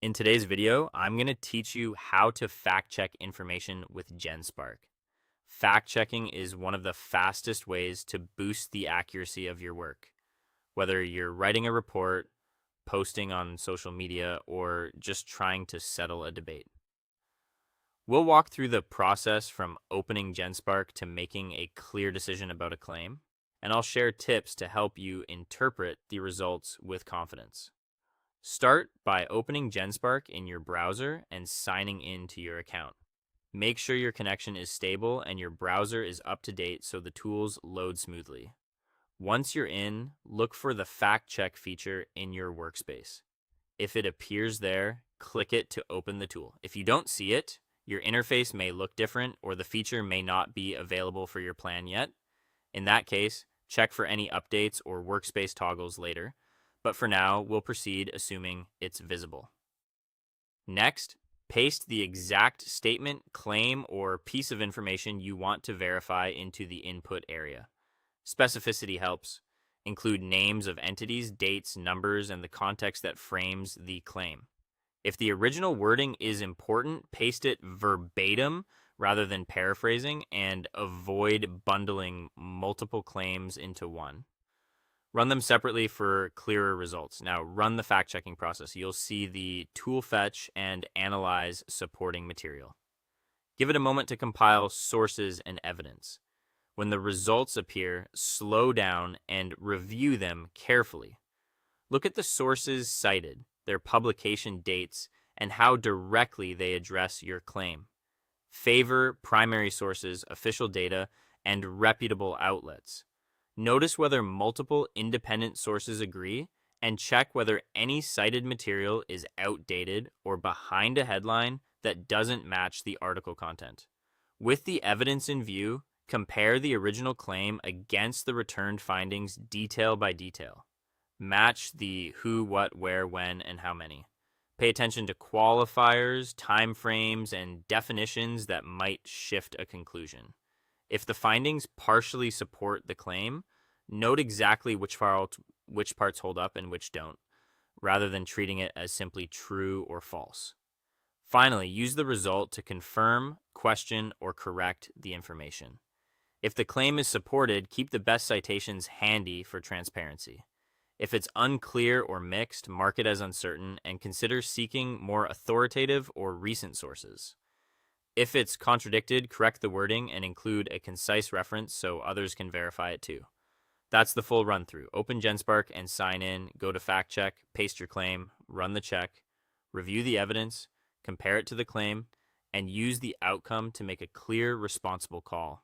In today's video, I'm going to teach you how to fact check information with Genspark. Fact checking is one of the fastest ways to boost the accuracy of your work. Whether you're writing a report, posting on social media, or just trying to settle a debate. We'll walk through the process from opening Genspark to making a clear decision about a claim, and I'll share tips to help you interpret the results with confidence. Start by opening Genspark in your browser and signing in to your account. Make sure your connection is stable and your browser is up to date so the tools load smoothly. Once you're in, look for the fact check feature in your workspace. If it appears there, click it to open the tool. If you don't see it, your interface may look different or the feature may not be available for your plan yet. In that case, check for any updates or workspace toggles later. But for now, we'll proceed assuming it's visible. Next, paste the exact statement, claim, or piece of information you want to verify into the input area. Specificity helps. Include names of entities, dates, numbers, and the context that frames the claim. If the original wording is important, paste it verbatim rather than paraphrasing, and avoid bundling multiple claims into one. Run them separately for clearer results. Now run the fact checking process. You'll see the tool fetch and analyze supporting material. Give it a moment to compile sources and evidence. When the results appear, slow down and review them carefully. Look at the sources cited, their publication dates, and how directly they address your claim. Favor primary sources, official data, and reputable outlets. Notice whether multiple independent sources agree, and check whether any cited material is outdated or behind a headline that doesn't match the article content. With the evidence in view, compare the original claim against the returned findings detail by detail. Match the who, what, where, when, and how many. Pay attention to qualifiers, timeframes, and definitions that might shift a conclusion. If the findings partially support the claim, note exactly which parts hold up and which don't, rather than treating it as simply true or false. Finally, use the result to confirm, question, or correct the information. If the claim is supported, keep the best citations handy for transparency. If it's unclear or mixed, mark it as uncertain and consider seeking more authoritative or recent sources. If it's contradicted, correct the wording and include a concise reference so others can verify it too. That's the full run through. Open Genspark and sign in, go to fact check, paste your claim, run the check, review the evidence, compare it to the claim, and use the outcome to make a clear, responsible call.